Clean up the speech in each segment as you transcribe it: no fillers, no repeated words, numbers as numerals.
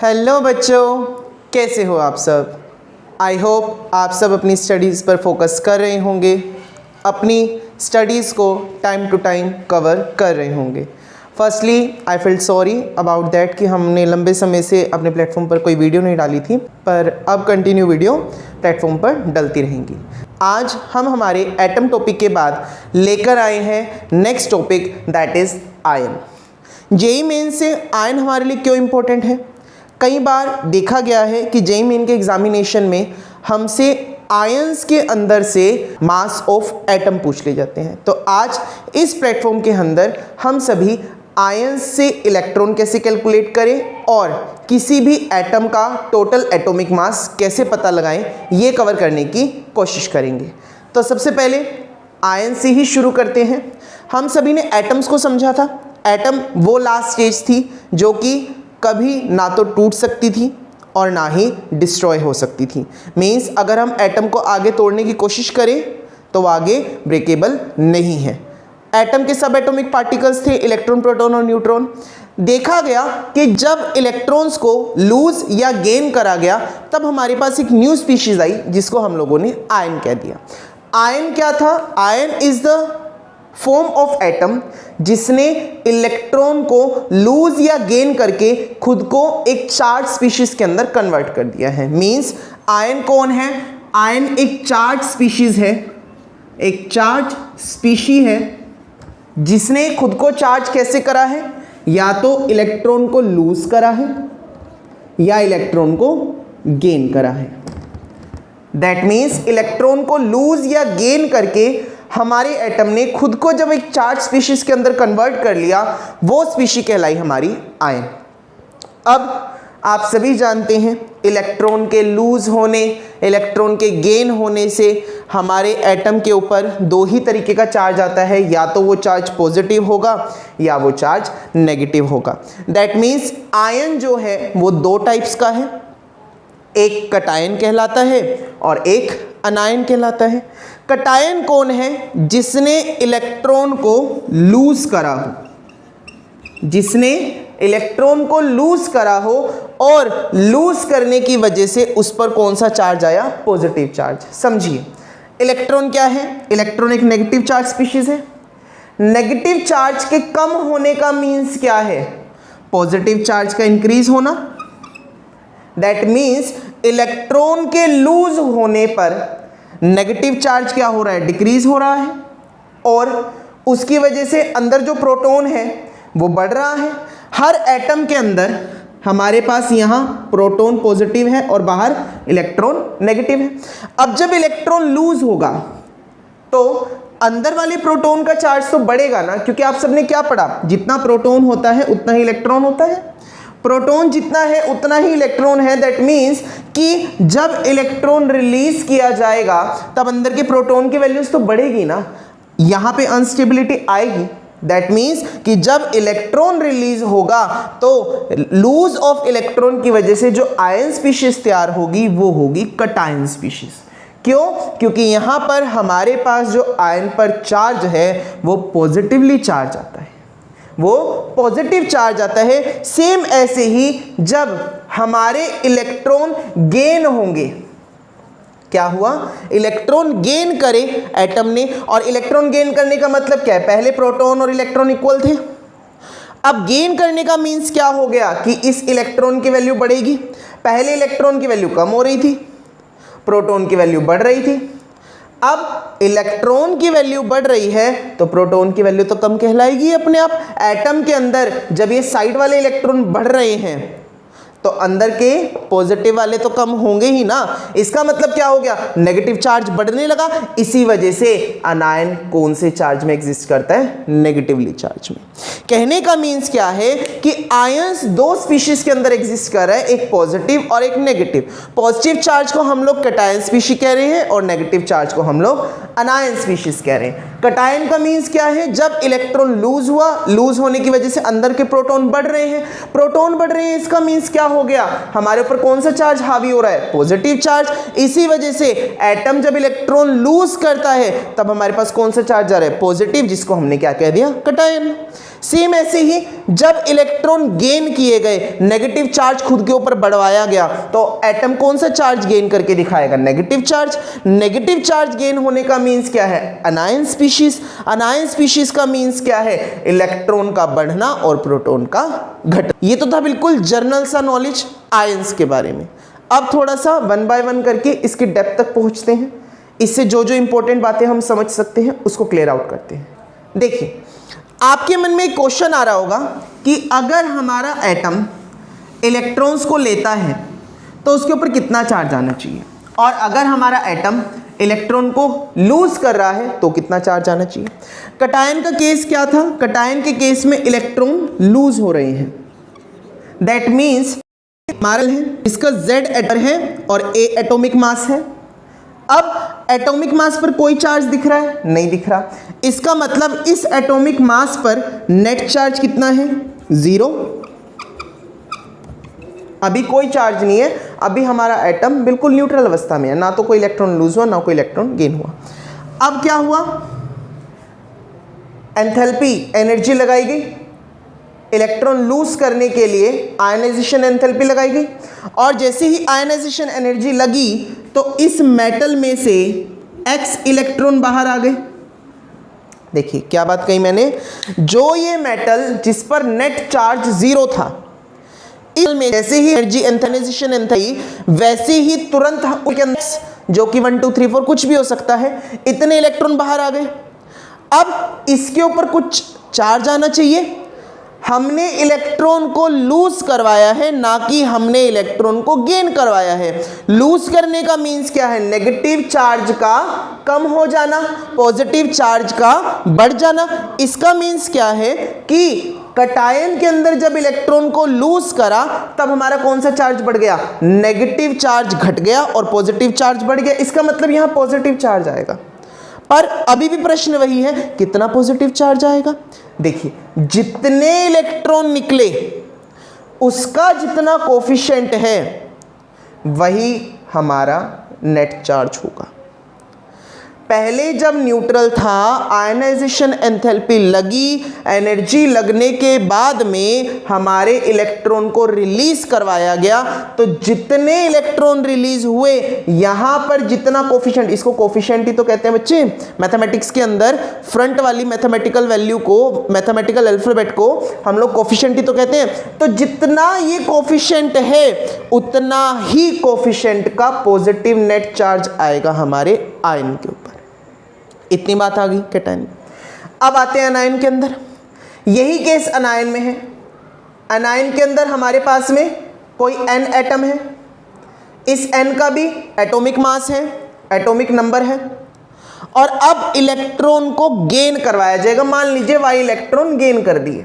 Hello बच्चों, कैसे हो आप सब। आई होप आप सब अपनी स्टडीज़ पर फोकस कर रहे होंगे, अपनी स्टडीज़ को टाइम टू टाइम कवर कर रहे होंगे। Firstly I feel sorry about that कि हमने लंबे समय से अपने प्लेटफॉर्म पर कोई वीडियो नहीं डाली थी, पर अब कंटिन्यू वीडियो प्लेटफॉर्म पर डलती रहेंगी। आज हम हमारे एटम टॉपिक के बाद लेकर आए हैं next topic, that is ion. JEE main से आयन हमारे लिए क्यों इम्पोर्टेंट है। कई बार देखा गया है कि जेईई मेन के एग्जामिनेशन में हमसे आयंस के अंदर से मास ऑफ एटम पूछ ले जाते हैं। तो आज इस प्लेटफॉर्म के अंदर हम सभी आयंस से इलेक्ट्रॉन कैसे कैलकुलेट करें और किसी भी एटम का टोटल एटॉमिक मास कैसे पता लगाएं, ये कवर करने की कोशिश करेंगे। तो सबसे पहले आयन से ही शुरू करते हैं। हम सभी ने एटम्स को समझा था। एटम वो लास्ट स्टेज थी जो कि कभी ना तो टूट सकती थी और ना ही डिस्ट्रॉय हो सकती थी। मीन्स अगर हम एटम को आगे तोड़ने की कोशिश करें तो वो आगे ब्रेकेबल नहीं है। एटम के सब एटॉमिक पार्टिकल्स थे, इलेक्ट्रॉन, प्रोटॉन और न्यूट्रॉन। देखा गया कि जब इलेक्ट्रॉन्स को लूज या गेन करा गया तब हमारे पास एक न्यू स्पीशीज आई जिसको हम लोगों ने आयन कह दिया। आयन क्या था? Ion is the form of atom जिसने इलेक्ट्रॉन को लूज या गेन करके खुद को एक चार्ज स्पीशीज के अंदर कन्वर्ट कर दिया है। मींस आयन कौन है? आयन एक चार्ज स्पीशीज है, एक चार्ज स्पीशी है जिसने खुद को चार्ज कैसे करा है? या तो इलेक्ट्रॉन को लूज करा है या इलेक्ट्रॉन को गेन करा है। दैट मीन्स इलेक्ट्रॉन को लूज या गेन करके हमारे एटम ने खुद को जब एक चार्ज स्पीशीज के अंदर कन्वर्ट कर लिया, वो स्पीशी कहलाई हमारी आयन। अब आप सभी जानते हैं इलेक्ट्रॉन के लूज होने, इलेक्ट्रॉन के गेन होने से हमारे एटम के ऊपर दो ही तरीके का चार्ज आता है, या तो वो चार्ज पॉजिटिव होगा या वो चार्ज नेगेटिव होगा। दैट मीन्स आयन जो है वो दो टाइप्स का है, एक कटायन कहलाता है और एक अनायन कहलाता है। कटायन कौन है? जिसने इलेक्ट्रॉन को लूज करा हो, जिसने इलेक्ट्रॉन को लूज करा हो और लूज करने की वजह से उस पर कौन सा चार्ज आया? Positive charge. समझिए, इलेक्ट्रॉन क्या है? इलेक्ट्रॉन एक नेगेटिव चार्ज स्पीशीज है। नेगेटिव चार्ज के कम होने का मीन्स क्या है? पॉजिटिव चार्ज का इंक्रीज होना। दैट मीन्स इलेक्ट्रॉन के लूज होने पर नेगेटिव चार्ज क्या हो रहा है? डिक्रीज हो रहा है और उसकी वजह से अंदर जो प्रोटॉन है वो बढ़ रहा है। हर एटम के अंदर हमारे पास यहाँ प्रोटॉन पॉजिटिव है और बाहर इलेक्ट्रॉन नेगेटिव है। अब जब इलेक्ट्रॉन लूज होगा तो अंदर वाले प्रोटॉन का चार्ज तो बढ़ेगा ना, क्योंकि आप सबने क्या पढ़ा? जितना प्रोटॉन होता है उतना ही इलेक्ट्रॉन होता है। प्रोटॉन जितना है उतना ही इलेक्ट्रॉन है। दैट मीन्स कि जब इलेक्ट्रॉन रिलीज किया जाएगा तब अंदर के प्रोटॉन की वैल्यूज तो बढ़ेगी ना, यहाँ पे अनस्टेबिलिटी आएगी। दैट मीन्स कि जब इलेक्ट्रॉन रिलीज होगा तो लूज ऑफ इलेक्ट्रॉन की वजह से जो आयन स्पीशीज तैयार होगी वो होगी कटायन स्पीशीज। क्यों? क्योंकि यहाँ पर हमारे पास जो आयन पर चार्ज है वो पॉजिटिवली चार्ज आता है, वो पॉजिटिव चार्ज आता है। सेम ऐसे ही जब हमारे इलेक्ट्रॉन गेन होंगे, क्या हुआ? इलेक्ट्रॉन गेन करे एटम ने, और इलेक्ट्रॉन गेन करने का मतलब क्या है? पहले प्रोटॉन और इलेक्ट्रॉन इक्वल थे, अब गेन करने का मीन्स क्या हो गया कि इस इलेक्ट्रॉन की वैल्यू बढ़ेगी। पहले इलेक्ट्रॉन की वैल्यू कम हो रही थी, प्रोटॉन की वैल्यू बढ़ रही थी। अब इलेक्ट्रॉन की वैल्यू बढ़ रही है तो प्रोटॉन की वैल्यू तो कम कहलाएगी अपने आप। एटम के अंदर जब ये साइड वाले इलेक्ट्रॉन बढ़ रहे हैं तो अंदर के पॉजिटिव वाले तो कम होंगे ही ना। इसका मतलब क्या हो गया? नेगेटिव चार्ज बढ़ने लगा। इसी वजह से अनायन कौन से चार्ज में एग्जिस्ट करता है? नेगेटिवली चार्ज में। कहने का मीन्स क्या है कि आयंस दो स्पीशीज के अंदर एग्जिस्ट कर रहा है, एक पॉजिटिव और एक नेगेटिव। पॉजिटिव चार्ज को हम लोग कटायन स्पीशी कह रहे हैं और नेगेटिव चार्ज को हम लोग अनायन स्पीशीज कह रहे हैं। कटायन का मीन्स क्या है? जब इलेक्ट्रॉन लूज हुआ, लूज होने की वजह से अंदर के प्रोटॉन बढ़ रहे हैं। प्रोटॉन बढ़ रहे हैं, इसका मीन्स क्या हो गया? हमारे ऊपर कौन सा चार्ज हावी हो रहा है? Positive charge. इसी वजह से एटम जब इलेक्ट्रॉन लूज करता है तब हमारे पास कौन सा चार्ज आ रहा है? पॉजिटिव, जिसको हमने क्या कह दिया? कटायन। सेम ऐसे ही जब इलेक्ट्रॉन गेन किए गए, नेगेटिव चार्ज खुद के ऊपर बढ़वाया गया, तो एटम कौन सा चार्ज गेन करके दिखाएगा? Negative charge. Negative charge gain होने का मीन्स क्या है? अनायन स्पीशीज। अनायन स्पीशीज का मीन्स क्या है? इलेक्ट्रॉन का बढ़ना और प्रोटॉन का घटना। ये तो था बिल्कुल जर्नल सा नॉलेज आयंस के बारे में। अब थोड़ा सा वन बाय वन करके इसकी डेप्थ तक पहुंचते हैं। इससे जो जो इंपॉर्टेंट बातें हम समझ सकते हैं उसको क्लियर आउट करते हैं। देखिए, आपके मन में एक क्वेश्चन आ रहा होगा कि अगर हमारा एटम इलेक्ट्रॉन्स को लेता है तो उसके ऊपर कितना चार्ज आना चाहिए, और अगर हमारा एटम इलेक्ट्रॉन को लूज कर रहा है तो कितना चार्ज आना चाहिए। कटायन का केस क्या था? कटायन के केस में इलेक्ट्रॉन लूज हो रहे हैं, दैट मीन्स हमारा है इसका Z एटम है और A एटॉमिक मास है। अब एटॉमिक मास पर कोई चार्ज दिख रहा है? नहीं दिख रहा। इसका मतलब इस एटॉमिक मास पर नेट चार्ज कितना है? 0। अभी कोई चार्ज नहीं है, अभी हमारा एटम बिल्कुल न्यूट्रल अवस्था में है, ना तो कोई इलेक्ट्रॉन लूज हुआ ना कोई इलेक्ट्रॉन गेन हुआ। अब क्या हुआ? एंथैल्पी एनर्जी लगाई गई, इलेक्ट्रॉन लूज करने के लिए आयनाइजेशन एंथैल्पी लगाई गई, और जैसे ही आयनाइजेशन एनर्जी लगी तो इस मेटल में से X इलेक्ट्रॉन बाहर आ गए। देखिए क्या बात कही मैंने, जो ये मेटल जिस पर नेट चार्ज 0 था, इसमें जैसे ही एनर्जी एंथाइजेशन एंथाई वैसे ही तुरंत उसके अंदर जो कि 1 2 3 4 कुछ भी हो सकता है, इतने इलेक्ट्रॉन बाहर आ गए। अब इसके ऊपर कुछ चार्ज आना चाहिए। हमने इलेक्ट्रॉन को लूज करवाया है, ना कि हमने इलेक्ट्रॉन को गेन करवाया है। लूज करने का मीन्स क्या है? नेगेटिव चार्ज का कम हो जाना, पॉजिटिव चार्ज का बढ़ जाना। इसका मीन्स क्या है कि कटायन के अंदर जब इलेक्ट्रॉन को लूज करा तब हमारा कौन सा चार्ज बढ़ गया? नेगेटिव चार्ज घट गया और पॉजिटिव चार्ज बढ़ गया। इसका मतलब यहां पॉजिटिव चार्ज आएगा, पर अभी भी प्रश्न वही है, कितना पॉजिटिव चार्ज आएगा? देखिए, जितने इलेक्ट्रॉन निकले उसका जितना कोफिशिएंट है वही हमारा नेट चार्ज होगा। पहले जब न्यूट्रल था, आयनाइजेशन एंथैल्पी लगी, एनर्जी लगने के बाद में हमारे इलेक्ट्रॉन को रिलीज करवाया गया, तो जितने इलेक्ट्रॉन रिलीज हुए यहां पर जितना कोफिशिएंट, इसको कोफिशिएंट ही तो कहते हैं बच्चे मैथमेटिक्स के अंदर, फ्रंट वाली मैथमेटिकल वैल्यू को, मैथमेटिकल अल्फाबेट को हम लोग कोफिशिएंट ही तो कहते हैं। तो जितना ये कोफिशिएंट है उतना ही कोफिशिएंट का पॉजिटिव नेट चार्ज आएगा हमारे आयन के ऊपर। इतनी बात आ गई कैटायन में। अब आते हैं अनायन के अंदर। यही केस अनायन में है। अनायन के अंदर हमारे पास में कोई n एटम है, इस n का भी एटॉमिक मास है, एटॉमिक नंबर है, और अब इलेक्ट्रॉन को गेन करवाया जाएगा। मान लीजिए y इलेक्ट्रॉन गेन कर दिए,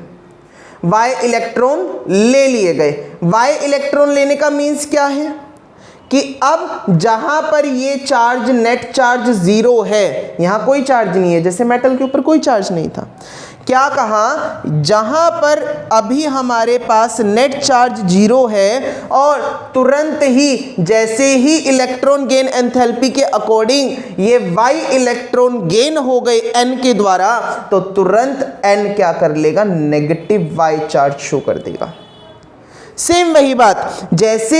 y इलेक्ट्रॉन ले लिए गए। y इलेक्ट्रॉन लेने का मीन्स क्या है कि अब जहां पर ये चार्ज नेट चार्ज 0 है, यहां कोई चार्ज नहीं है, जैसे मेटल के ऊपर कोई चार्ज नहीं था। क्या कहा? जहां पर अभी हमारे पास नेट चार्ज 0 है और तुरंत ही जैसे ही इलेक्ट्रॉन गेन एंथैल्पी के अकॉर्डिंग ये y इलेक्ट्रॉन गेन हो गए n के द्वारा, तो तुरंत n क्या कर लेगा? नेगेटिव y चार्ज शो कर देगा। सेम वही बात जैसे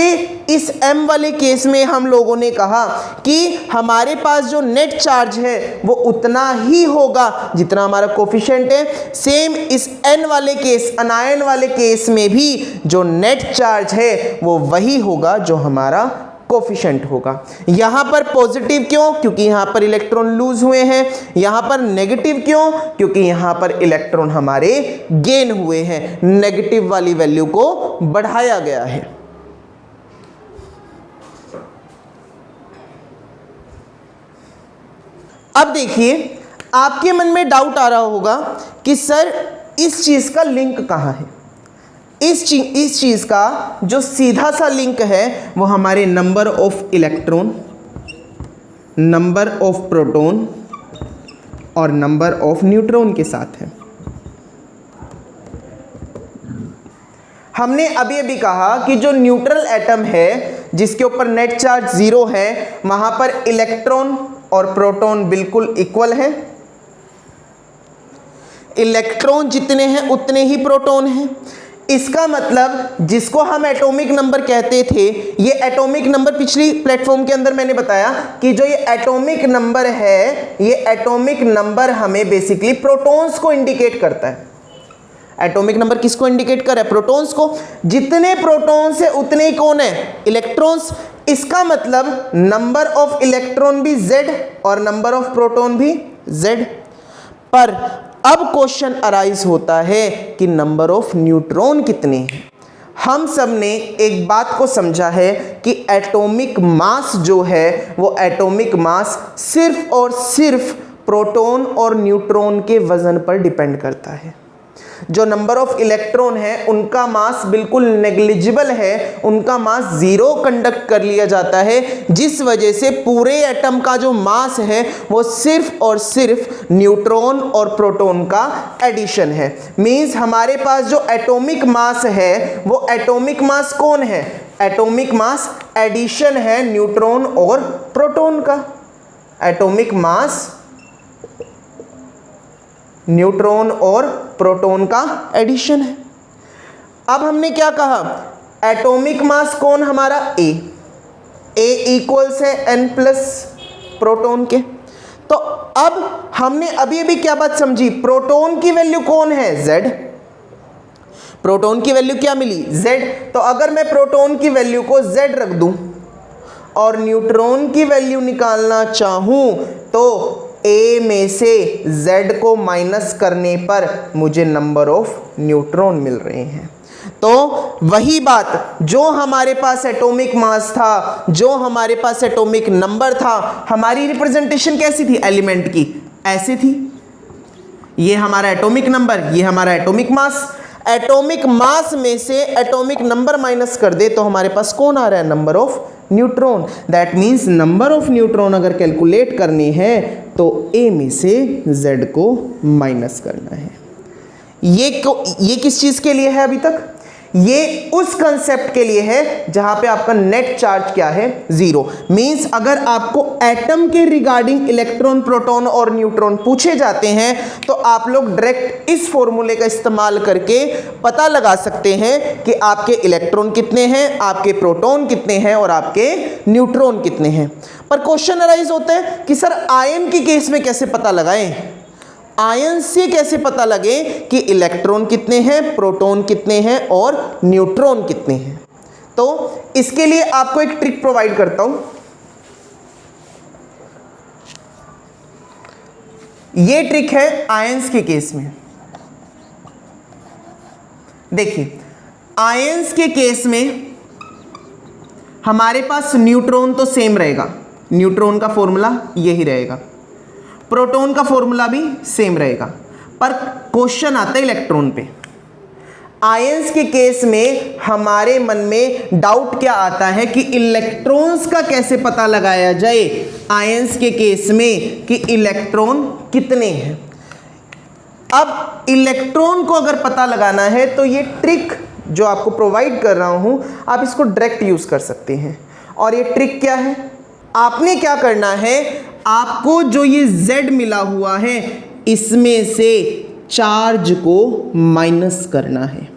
इस m वाले केस में हम लोगों ने कहा कि हमारे पास जो नेट चार्ज है वो उतना ही होगा जितना हमारा कोफिशिएंट है। सेम इस n वाले केस, अनायन वाले केस में भी जो नेट चार्ज है वो वही होगा जो हमारा कोफिशिएंट होगा। यहाँ पर पॉजिटिव क्यों? क्योंकि यहाँ पर इलेक्ट्रॉन लूज हुए हैं। यहाँ पर नेगेटिव क्यों? क्योंकि यहाँ पर इलेक्ट्रॉन हमारे गेन हुए हैं, नेगेटिव वाली वैल्यू को बढ़ाया गया है। अब देखिए, आपके मन में डाउट आ रहा होगा कि सर इस चीज का लिंक कहाँ है? इस चीज का जो सीधा सा लिंक है वो हमारे number of electron, number of proton और नंबर ऑफ न्यूट्रॉन के साथ है। हमने अभी अभी कहा कि जो न्यूट्रल एटम है जिसके ऊपर नेट चार्ज 0 है, वहां पर इलेक्ट्रॉन और प्रोटॉन बिल्कुल इक्वल है। इलेक्ट्रॉन जितने हैं उतने ही प्रोटॉन हैं। इसका मतलब जिसको हम एटॉमिक नंबर कहते थे, ये एटॉमिक नंबर पिछली प्लेटफॉर्म के अंदर मैंने बताया कि जो ये एटॉमिक नंबर है, ये एटॉमिक नंबर हमें बेसिकली प्रोटॉन्स को इंडिकेट करता है। एटॉमिक नंबर किसको इंडिकेट कर रहा है? प्रोटॉन्स को। जितने प्रोटॉन्स है उतने ही कौन है? इलेक्ट्रॉन्स। इसका मतलब नंबर ऑफ इलेक्ट्रॉन भी Z और नंबर ऑफ प्रोटॉन भी Z। पर अब क्वेश्चन अराइज होता है कि नंबर ऑफ न्यूट्रॉन कितने हैं। हम सब ने एक बात को समझा है कि एटॉमिक मास जो है वो एटॉमिक मास सिर्फ और सिर्फ प्रोटॉन और न्यूट्रॉन के वजन पर डिपेंड करता है। जो नंबर ऑफ इलेक्ट्रॉन है उनका मास बिल्कुल नेग्लिजिबल है, उनका मास 0 कंडक्ट कर लिया जाता है, जिस वजह से पूरे एटम का जो मास है वो सिर्फ और सिर्फ न्यूट्रॉन और प्रोटॉन का एडिशन है। मींस हमारे पास जो एटॉमिक मास है वो एटॉमिक मास कौन है? एटॉमिक मास एडिशन है न्यूट्रॉन और प्रोटॉन का। एटॉमिक मास न्यूट्रॉन और प्रोटॉन का एडिशन है। अब हमने क्या कहा? एटॉमिक मास कौन हमारा? ए इक्वल्स है n प्लस प्रोटॉन के। तो अब हमने अभी अभी क्या बात समझी? प्रोटॉन की वैल्यू कौन है? Z। प्रोटॉन की वैल्यू क्या मिली? Z। तो अगर मैं प्रोटॉन की वैल्यू को Z रख दूं और न्यूट्रॉन की वैल्यू निकालना चाहूं तो A में से Z को माइनस करने पर मुझे नंबर ऑफ न्यूट्रॉन मिल रहे हैं। तो वही बात, जो हमारे पास एटॉमिक मास था, जो हमारे पास एटॉमिक नंबर था, हमारी रिप्रेजेंटेशन कैसी थी? एलिमेंट की ऐसे थी। ये हमारा एटॉमिक नंबर, ये हमारा एटॉमिक मास। एटॉमिक मास में से एटॉमिक नंबर माइनस कर दे तो हमारे पास कौन आ रहा है? Number of neutron. That means number of neutron अगर कैलकुलेट करनी है तो A में से Z को माइनस करना है। ये किस चीज़ के लिए है? अभी तक ये उस कंसेप्ट के लिए है जहां पे आपका नेट चार्ज क्या है? 0। मींस अगर आपको एटम के रिगार्डिंग इलेक्ट्रॉन, प्रोटॉन और न्यूट्रॉन पूछे जाते हैं तो आप लोग डायरेक्ट इस फॉर्मूले का इस्तेमाल करके पता लगा सकते हैं कि आपके इलेक्ट्रॉन कितने हैं, आपके प्रोटॉन कितने हैं और आपके न्यूट्रॉन कितने हैं। पर क्वेश्चन अराइज होता है कि सर आयन के केस में कैसे पता लगाएं? आयन से कैसे पता लगे कि इलेक्ट्रॉन कितने हैं, प्रोटॉन कितने हैं और न्यूट्रॉन कितने हैं? तो इसके लिए आपको एक ट्रिक प्रोवाइड करता हूं। ये ट्रिक है आयंस के केस में। देखिए, आयंस के केस में हमारे पास न्यूट्रॉन तो सेम रहेगा, न्यूट्रॉन का फॉर्मूला यही रहेगा, प्रोटॉन का फॉर्मूला भी सेम रहेगा। पर क्वेश्चन आता है इलेक्ट्रॉन पे। आयंस के केस में हमारे मन में डाउट क्या आता है कि इलेक्ट्रॉन्स का कैसे पता लगाया जाए आयंस के केस में कि इलेक्ट्रॉन कितने हैं। अब इलेक्ट्रॉन को अगर पता लगाना है तो ये ट्रिक जो आपको प्रोवाइड कर रहा हूं आप इसको डायरेक्ट यूज कर सकते हैं। और ये ट्रिक क्या है? आपने क्या करना है, आपको जो ये Z मिला हुआ है इसमें से चार्ज को माइनस करना है।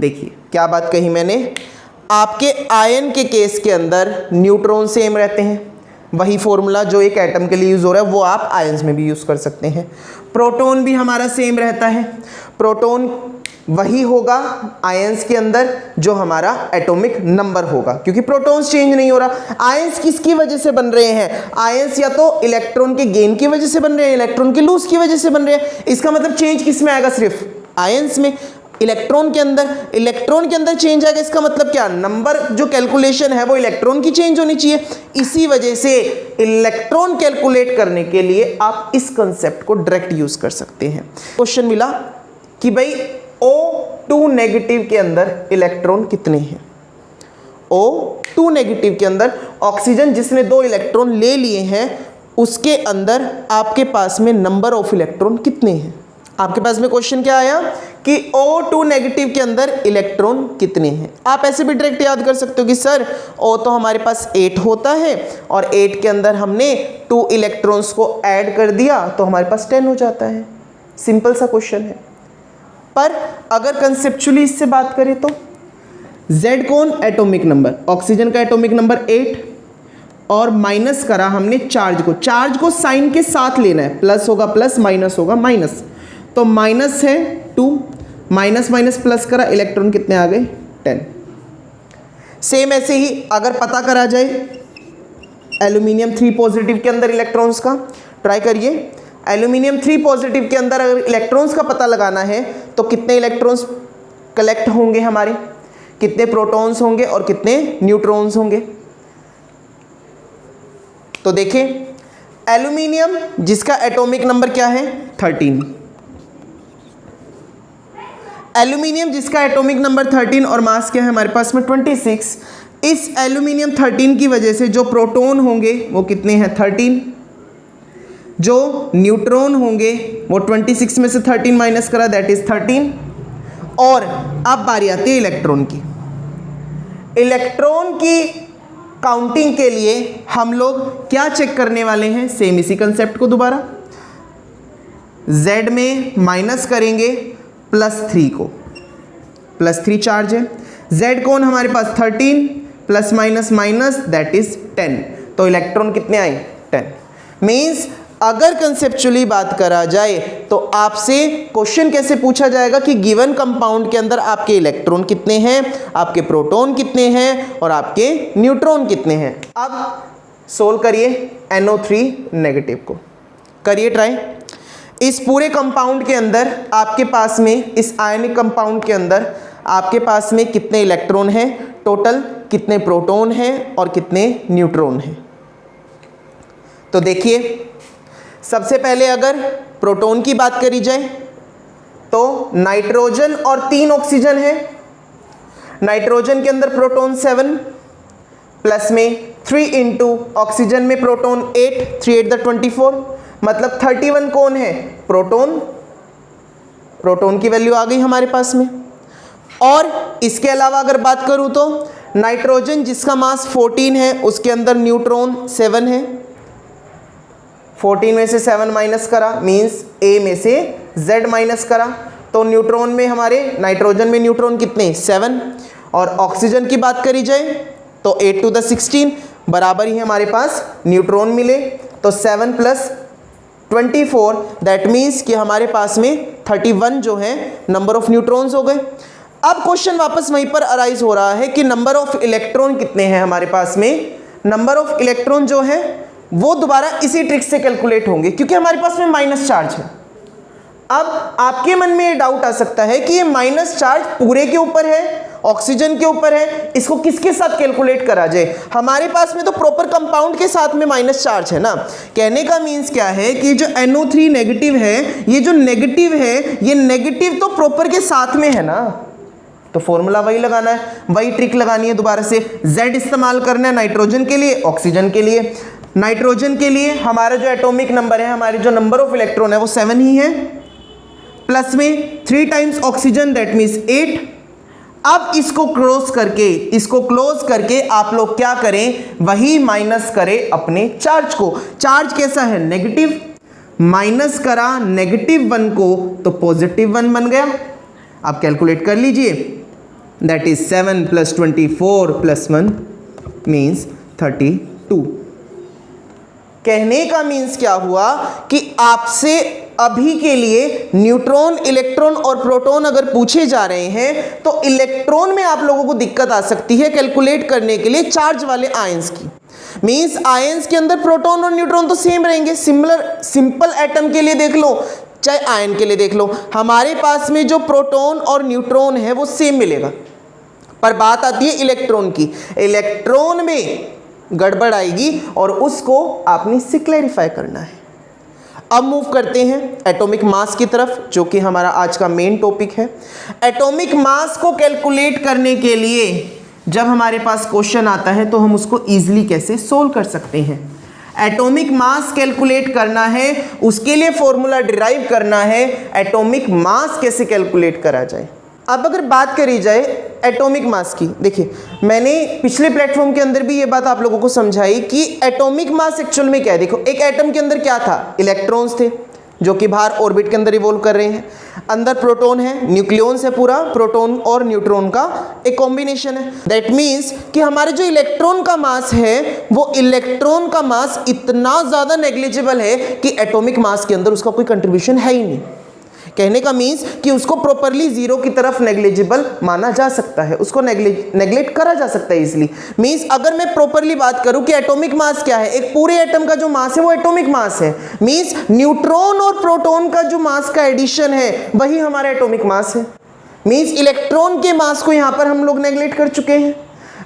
देखिए क्या बात कही मैंने, आपके आयन के केस के अंदर न्यूट्रॉन सेम रहते हैं, वही फॉर्मूला जो एक एटम के लिए यूज हो रहा है वो आप आयंस में भी यूज कर सकते हैं। प्रोटॉन भी हमारा सेम रहता है, प्रोटॉन वही होगा आयंस के अंदर जो हमारा एटॉमिक नंबर होगा, क्योंकि प्रोटॉन्स चेंज नहीं हो रहा। आयंस किसकी वजह से बन रहे हैं? आयंस या तो इलेक्ट्रॉन के गेन की वजह से बन रहे हैं, इलेक्ट्रॉन के लूज की वजह से बन रहे हैं। इसका मतलब चेंज किस में आएगा? सिर्फ आयंस में। इलेक्ट्रॉन के अंदर चेंज आएगा। इसका मतलब क्या? नंबर जो कैलकुलेशन है वो इलेक्ट्रॉन की चेंज होनी चाहिए। इसी वजह से इलेक्ट्रॉन कैलकुलेट करने के लिए आप इस कंसेप्ट को डायरेक्ट यूज कर सकते हैं। क्वेश्चन मिला कि भाई O2 नेगेटिव के अंदर इलेक्ट्रॉन कितने हैं? O2 नेगेटिव के अंदर ऑक्सीजन जिसने 2 इलेक्ट्रॉन ले लिए हैं उसके अंदर आपके पास में नंबर ऑफ इलेक्ट्रॉन कितने हैं? आपके पास में क्वेश्चन क्या आया कि O2 नेगेटिव के अंदर इलेक्ट्रॉन कितने हैं। आप ऐसे भी डायरेक्ट याद कर सकते हो कि सर O तो हमारे पास 8 होता है और 8 के अंदर हमने 2 इलेक्ट्रॉन्स को ऐड कर दिया तो हमारे पास 10 हो जाता है। सिंपल सा क्वेश्चन है। पर अगर कंसेप्चुअली इससे बात करें तो Z कौन एटॉमिक नंबर, ऑक्सीजन का एटॉमिक नंबर 8 और माइनस करा हमने चार्ज को साइन के साथ लेना है, प्लस होगा प्लस, माइनस होगा माइनस, तो माइनस है 2, माइनस माइनस प्लस करा, इलेक्ट्रॉन कितने आ गए 10। सेम ऐसे ही अगर पता करा जाए एल्यूमिनियम 3 पॉजिटिव के अंदर इलेक्ट्रॉन्स का, ट्राई करिए। एल्यूमिनियम 3 पॉजिटिव के अंदर अगर इलेक्ट्रॉन्स का पता लगाना है तो कितने इलेक्ट्रॉन्स कलेक्ट होंगे हमारे, कितने प्रोटॉन्स होंगे और कितने न्यूट्रॉन्स होंगे। तो देखिए एल्यूमिनियम जिसका एटॉमिक नंबर क्या है 13, एल्यूमिनियम जिसका एटॉमिक नंबर 13 और मास क्या है हमारे पास में 26, इस एल्यूमिनियम 13 की वजह से जो प्रोटॉन होंगे वो कितने हैं 13, जो न्यूट्रॉन होंगे वो 26 में से 13 माइनस करा दैट इज 13। और अब बारी आती है इलेक्ट्रॉन की। इलेक्ट्रॉन की काउंटिंग के लिए हम लोग क्या चेक करने वाले हैं, सेम इसी कंसेप्ट को दोबारा, Z में माइनस करेंगे +3 को, +3 चार्ज है, Z कौन हमारे पास 13 plus minus minus that is 10, तो इलेक्ट्रॉन कितने आए 10। मीन्स अगर कंसेप्चुअली बात करा जाए तो आपसे क्वेश्चन कैसे पूछा जाएगा कि गिवन कंपाउंड के अंदर आपके इलेक्ट्रॉन कितने हैं, आपके प्रोटॉन कितने हैं और आपके न्यूट्रॉन कितने हैं। अब सोल्व करिए NO3 नेगेटिव को, करिए ट्राई। इस पूरे कंपाउंड के अंदर आपके पास में, इस आयनिक कंपाउंड के अंदर आपके पास में कितने इलेक्ट्रॉन हैं टोटल, कितने प्रोटॉन हैं और कितने न्यूट्रॉन हैं। तो देखिए सबसे पहले अगर प्रोटॉन की बात करी जाए तो नाइट्रोजन और 3 ऑक्सीजन है। नाइट्रोजन के अंदर प्रोटॉन 7 प्लस में 3 इंटू ऑक्सीजन में प्रोटॉन 8, 3 8 द 24, मतलब 31 कौन है प्रोटॉन, प्रोटॉन की वैल्यू आ गई हमारे पास में। और इसके अलावा अगर बात करूं तो नाइट्रोजन जिसका मास 14 है उसके अंदर न्यूट्रॉन 7 है, 14 में से 7 माइनस करा मींस A में से Z माइनस करा, तो न्यूट्रॉन में हमारे नाइट्रोजन में न्यूट्रॉन कितने 7। और ऑक्सीजन की बात करी जाए तो 8 टू द 16 बराबर ही हमारे पास न्यूट्रॉन मिले, तो 7 प्लस 24 दैट मीन्स कि हमारे पास में 31 जो है नंबर ऑफ न्यूट्रॉन्स हो गए। अब क्वेश्चन वापस वहीं पर अराइज हो रहा है कि नंबर ऑफ इलेक्ट्रॉन कितने हैं हमारे पास में। नंबर ऑफ इलेक्ट्रॉन जो है वो दोबारा इसी ट्रिक से कैलकुलेट होंगे क्योंकि हमारे पास में माइनस चार्ज है। अब आपके मन में ये डाउट आ सकता है कि ये माइनस चार्ज पूरे के ऊपर है, ऑक्सीजन के ऊपर है, इसको किसके साथ कैलकुलेट करा जाए। हमारे पास में तो प्रॉपर कंपाउंड के साथ में माइनस चार्ज है ना। कहने का मीन्स क्या है कि जो NO3 नेगेटिव है, ये जो नेगेटिव है, ये नेगेटिव तो प्रॉपर के साथ में है ना, तो फॉर्मूला वही लगाना है, वही ट्रिक लगानी है दोबारा से। Z इस्तेमाल करना है नाइट्रोजन के लिए, ऑक्सीजन के लिए। नाइट्रोजन के लिए हमारा जो एटॉमिक नंबर है, हमारी जो नंबर ऑफ इलेक्ट्रॉन है वो 7 ही है, प्लस में 3 टाइम्स ऑक्सीजन दैट मीन्स 8। अब इसको क्लोज करके आप लोग क्या करें, वही माइनस करें अपने चार्ज को। चार्ज कैसा है नेगेटिव, माइनस करा -1 को तो +1 बन गया। आप कैलकुलेट कर लीजिए दैट इज 7 + 24 + 1 मीन्स 32। कहने का मीन्स क्या हुआ कि आपसे अभी के लिए न्यूट्रॉन, इलेक्ट्रॉन और प्रोटॉन अगर पूछे जा रहे हैं तो इलेक्ट्रॉन में आप लोगों को दिक्कत आ सकती है कैलकुलेट करने के लिए चार्ज वाले आयंस की। मीन्स आयंस के अंदर प्रोटॉन और न्यूट्रॉन तो सेम रहेंगे। सिंपल एटम के लिए देख लो चाहे आयन के लिए देख लो, हमारे पास में जो प्रोटॉन और न्यूट्रॉन है वो सेम मिलेगा। पर बात आती है इलेक्ट्रॉन की, इलेक्ट्रॉन में गड़बड़ आएगी और उसको आपने इससे क्लैरिफाई करना है। अब मूव करते हैं एटॉमिक मास की तरफ, जो कि हमारा आज का मेन टॉपिक है। एटॉमिक मास को कैलकुलेट करने के लिए जब हमारे पास क्वेश्चन आता है तो हम उसको इजीली कैसे सोल्व कर सकते हैं। एटॉमिक मास कैलकुलेट करना है, उसके लिए फॉर्मूला डिराइव करना है, एटॉमिक मास कैसे कैलकुलेट करा जाए। अब अगर बात करी जाए एटॉमिक मास की, देखिए मैंने पिछले प्लेटफॉर्म के अंदर भी ये बात आप लोगों को समझाई कि एटॉमिक मास एक्चुअल में क्या है। देखो एक एटम के अंदर क्या था, इलेक्ट्रॉन्स थे जो कि बाहर ऑर्बिट के अंदर रिवॉल्व कर रहे हैं। अंदर प्रोटॉन है, न्यूक्लियॉन्स है, पूरा प्रोटॉन और न्यूट्रॉन का एक कॉम्बिनेशन है। दैट मीन्स कि हमारे जो इलेक्ट्रॉन का मास है वो इलेक्ट्रॉन का मास इतना ज़्यादा नेग्लिजिबल है कि एटॉमिक मास के अंदर उसका कोई कंट्रीब्यूशन है ही नहीं। कहने का मीन्स कि उसको प्रॉपरली जीरो की तरफ नेग्लिजिबल माना जा सकता है, उसको नेग्लेक्ट करा जा सकता है इजीली। मीन्स अगर मैं प्रॉपरली बात करूं कि एटॉमिक मास क्या है, एक पूरे एटम का जो मास है वो एटॉमिक मास है। मीन्स न्यूट्रॉन और प्रोटॉन का जो मास का एडिशन है वही हमारा एटॉमिक मास है। मीन्स इलेक्ट्रॉन के मास को यहां पर हम लोग नेग्लेक्ट कर चुके हैं।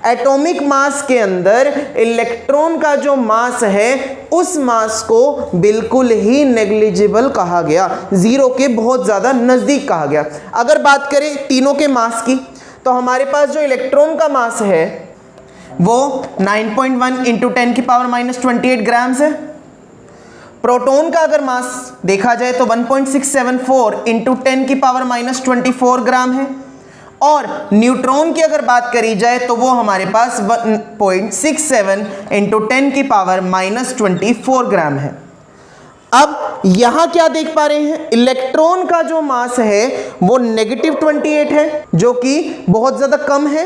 एटॉमिक मास के अंदर इलेक्ट्रॉन का जो मास है उस मास को बिल्कुल ही नेग्लिजिबल कहा गया, जीरो के बहुत ज्यादा नजदीक कहा गया। अगर बात करें तीनों के मास की तो हमारे पास जो इलेक्ट्रॉन का मास है वो 9.1 इंटू 10 की पावर माइनस 28 ग्राम्स है। प्रोटॉन का अगर मास देखा जाए तो 1.674 इंटू 10 की पावर माइनस 24 ग्राम है। और न्यूट्रॉन की अगर बात करी जाए तो वो हमारे पास 1.67 इंटू 10 की पावर माइनस 24 ग्राम है। अब यहां क्या देख पा रहे हैं, इलेक्ट्रॉन का जो मास है वो -28 है जो कि बहुत ज्यादा कम है।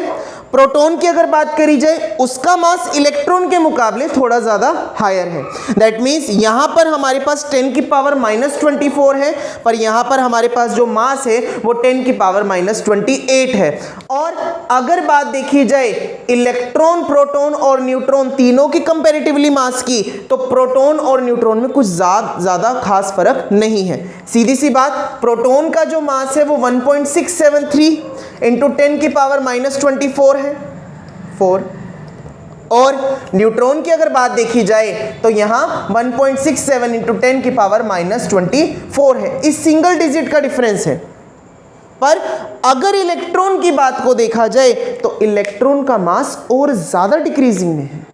प्रोटॉन की अगर बात करी जाए उसका मास इलेक्ट्रॉन के मुकाबले थोड़ा ज्यादा हायर है। दैट मीन्स यहां पर हमारे पास 10 की पावर माइनस 24 है, पर यहां पर हमारे पास जो मास है वो 10 की पावर माइनस 28 है। और अगर बात देखी जाए इलेक्ट्रॉन, प्रोटॉन और न्यूट्रॉन तीनों की कंपैरेटिवली मास की, तो प्रोटॉन और न्यूट्रॉन में कुछ ज्यादा खास फर्क नहीं है। सीधी सी बात, प्रोटॉन का जो मास है वो 1.673 इंटू 10 की पावर माइनस 24 है 4। और न्यूट्रॉन की अगर बात देखी जाए तो यहां 1.67 इंटू 10 की पावर माइनस 24 है। इस सिंगल डिजिट का डिफरेंस है। पर अगर इलेक्ट्रॉन की बात को देखा जाए तो इलेक्ट्रॉन का मास और ज्यादा डिक्रीजिंग में है।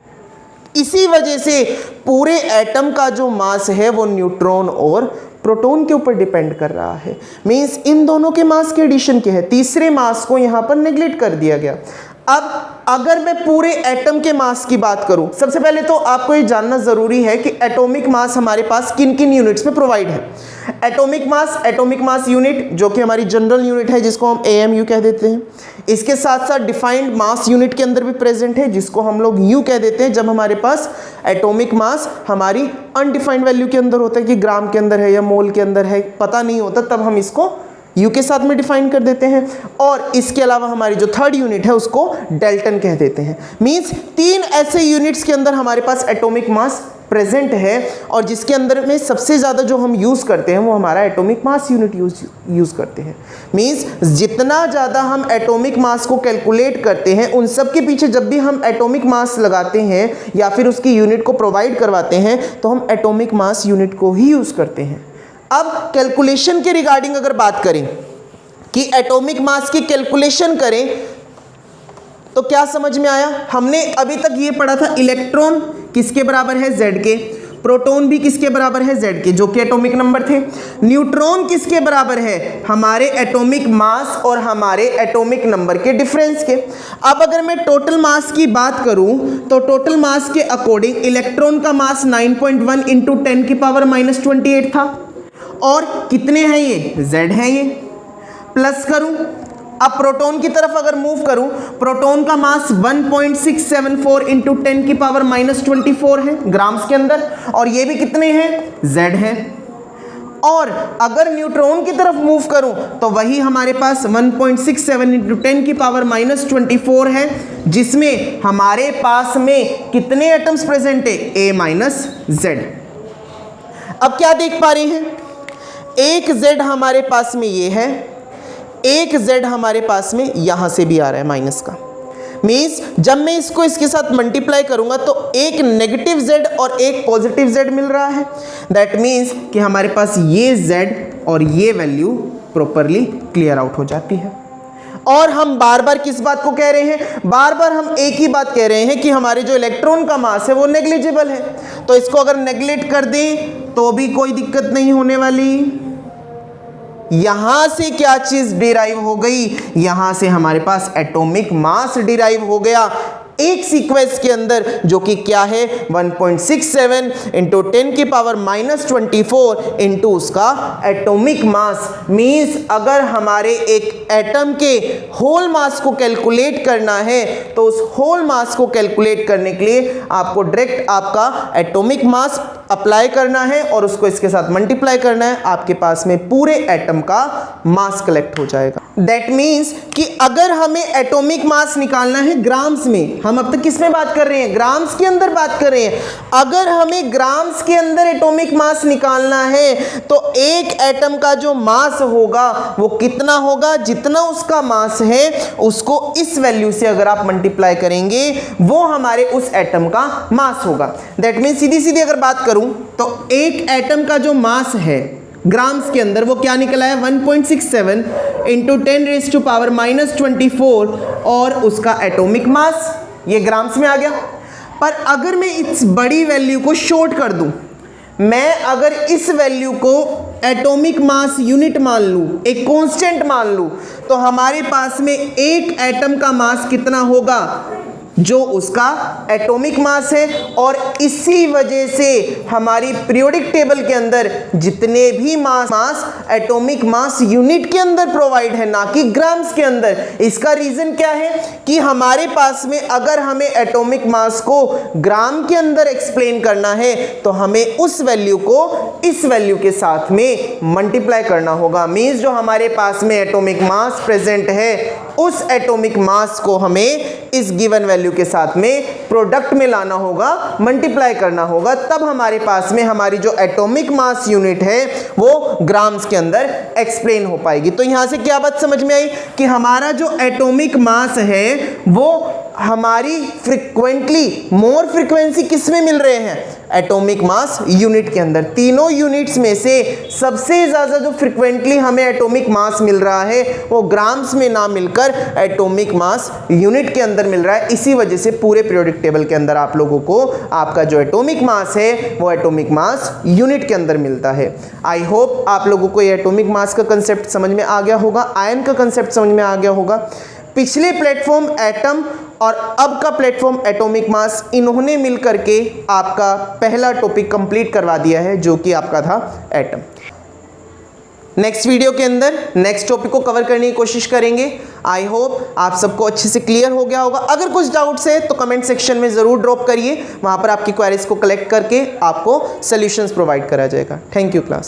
इसी वजह से पूरे एटम का जो मास है वो न्यूट्रॉन और प्रोटॉन के ऊपर डिपेंड कर रहा है। मींस इन दोनों के मास के एडिशन के है, तीसरे मास को यहां पर नेग्लेक्ट कर दिया गया। अब अगर मैं पूरे एटम के मास की बात करूं, सबसे पहले तो आपको ये जानना जरूरी है कि एटॉमिक मास हमारे पास किन किन यूनिट्स में प्रोवाइड है। एटॉमिक मास यूनिट जो कि हमारी जनरल यूनिट है जिसको हम AMU कह देते हैं। इसके साथ साथ डिफाइंड मास यूनिट के अंदर भी प्रेजेंट है जिसको हम लोग U कह देते हैं जब हमारे पास एटॉमिक मास हमारी अनडिफाइंड वैल्यू के अंदर होता है कि ग्राम के अंदर है या मोल के अंदर है, पता नहीं होता, तब हम इसको U के साथ में डिफाइन कर देते हैं। और इसके अलावा हमारी जो थर्ड यूनिट है उसको डेल्टन कह देते हैं। मींस 3 ऐसे यूनिट्स के अंदर हमारे पास एटॉमिक मास प्रेजेंट है और जिसके अंदर में सबसे ज़्यादा जो हम यूज़ करते हैं वो हमारा एटॉमिक मास यूनिट यूज़ करते हैं। मींस जितना ज़्यादा हम एटॉमिक मास को कैलकुलेट करते हैं उन सब के पीछे जब भी हम एटॉमिक मास लगाते हैं या फिर उसकी यूनिट को प्रोवाइड करवाते हैं तो हम एटॉमिक मास यूनिट को ही यूज़ करते हैं। अब कैलकुलेशन के रिगार्डिंग अगर बात करें कि एटॉमिक मास की कैलकुलेशन करें तो क्या समझ में आया। हमने अभी तक ये पढ़ा था इलेक्ट्रॉन किसके बराबर है Z के, प्रोटॉन भी किसके बराबर है Z के जो कि एटॉमिक नंबर थे, न्यूट्रॉन किसके बराबर है हमारे एटॉमिक मास और हमारे एटॉमिक नंबर के डिफरेंस के। अब अगर मैं टोटल मास की बात करूं तो टोटल मास के अकॉर्डिंग इलेक्ट्रॉन का मास 9.1 इंटू 10 की पावर माइनस 28 था। और कितने हैं ये, Z है ये, प्लस करूं। अब प्रोटॉन की तरफ अगर मूव करूं, प्रोटॉन का मास 1.674 इंटू 10 की पावर माइनस 24 है ग्राम्स के अंदर, और ये भी कितने हैं, Z है। और अगर न्यूट्रॉन की तरफ मूव करूं तो वही हमारे पास 1.67 इंटू 10 की पावर माइनस 24 है, जिसमें हमारे पास में कितने एटम्स प्रेजेंट है, A माइनस Z। अब क्या देख पा रहे हैं, एक Z हमारे पास में ये है, एक Z हमारे पास में यहां से भी आ रहा है माइनस का। मीन्स जब मैं इसको इसके साथ मल्टीप्लाई करूंगा तो एक नेगेटिव Z और एक पॉजिटिव Z मिल रहा है। दैट मीन्स कि हमारे पास ये Z और ये वैल्यू प्रॉपरली क्लियर आउट हो जाती है। और हम बार बार किस बात को कह रहे हैं, बार बार हम एक ही बात कह रहे हैं कि हमारे जो इलेक्ट्रॉन का मास है वो नेग्लिजिबल है। तो इसको अगर नेग्लेक्ट कर दें तो भी कोई दिक्कत नहीं होने वाली। यहां से क्या चीज डिराइव हो गई, यहां से हमारे पास एटॉमिक मास डिराइव हो गया। एक सीक्वेंस के अंदर, जो कि क्या है 1.67 इंटू 10⁻⁻24 इंटू उसका एटॉमिक मास। मीन्स अगर हमारे एक एटम के होल मास को कैलकुलेट करना है तो उस होल मास को कैलकुलेट करने के लिए आपको डायरेक्ट आपका एटॉमिक मास अप्लाई करना है और उसको इसके साथ मल्टीप्लाई करना है, आपके पास में पूरे एटम का मास कलेक्ट हो जाएगा। दैट मीन्स कि अगर हमें एटॉमिक मास निकालना है ग्राम्स में, हम अब तक किस में बात कर रहे हैं, ग्राम्स के अंदर बात कर रहे हैं। अगर हमें ग्राम्स के अंदर एटॉमिक मास निकालना है तो एक एटम का जो मास होगा वो कितना होगा, जितना उसका मास है उसको इस वैल्यू से अगर आप मल्टीप्लाई करेंगे वो हमारे उस एटम का मास होगा। दैट मीन्स सीधी सीधी अगर बात करूं तो एक एटम का जो मास है ग्राम्स के अंदर वो क्या निकला है 1.67 इंटू 10⁻⁻24 और उसका एटॉमिक मास, ये ग्राम्स में आ गया। पर अगर मैं इस बड़ी वैल्यू को शॉर्ट कर दूं, मैं अगर इस वैल्यू को एटॉमिक मास यूनिट मान लूं, एक कांस्टेंट मान लूं, तो हमारे पास में एक एटम का मास कितना होगा, जो उसका एटॉमिक मास है। और इसी वजह से हमारी पीरियोडिक टेबल के अंदर जितने भी मास एटॉमिक मास यूनिट के अंदर प्रोवाइड है, ना कि ग्राम्स के अंदर। इसका रीजन क्या है कि हमारे पास में अगर हमें एटॉमिक मास को ग्राम के अंदर एक्सप्लेन करना है तो हमें उस वैल्यू को इस वैल्यू के साथ में मल्टीप्लाई करना होगा। मींस जो हमारे पास में एटॉमिक मास प्रेजेंट है उस एटॉमिक मास को हमें इस गिवन वैल्यू के साथ में प्रोडक्ट में लाना होगा, मल्टीप्लाई करना होगा, तब हमारे पास में हमारी जो एटॉमिक मास यूनिट है वो ग्राम्स के अंदर एक्सप्लेन हो पाएगी। तो यहां से क्या बात समझ में आई कि हमारा जो एटॉमिक मास है वो हमारी फ्रीक्वेंटली मोर फ्रीक्वेंसी किस में मिल रहे हैं, एटॉमिक मास यूनिट के अंदर। तीनों यूनिट्स में से सबसे ज़्यादा जो फ्रीक्वेंटली हमें एटॉमिक मास मिल रहा है वो ग्राम्स में ना मिलकर एटॉमिक मास यूनिट के अंदर मिल रहा है। इसी वजह से पूरे पीरियोडिक टेबल के अंदर आप लोगों को आपका जो एटॉमिक मास है वो एटॉमिक मास यूनिट के अंदर मिलता है। आई होप आप लोगों को ये एटॉमिक मास का कंसेप्ट समझ में आ गया होगा, आयन का कंसेप्ट समझ में आ गया होगा। पिछले प्लेटफॉर्म एटम और अब का प्लेटफॉर्म एटॉमिक मास, इन्होंने मिलकर के आपका पहला टॉपिक कंप्लीट करवा दिया है जो कि आपका था एटम। नेक्स्ट वीडियो के अंदर नेक्स्ट टॉपिक को कवर करने की कोशिश करेंगे। आई होप आप सबको अच्छे से क्लियर हो गया होगा। अगर कुछ डाउट्स है तो कमेंट सेक्शन में ज़रूर ड्रॉप करिए, वहाँ पर आपकी क्वेरीज को कलेक्ट करके आपको सॉल्यूशंस प्रोवाइड करा जाएगा। Thank you class.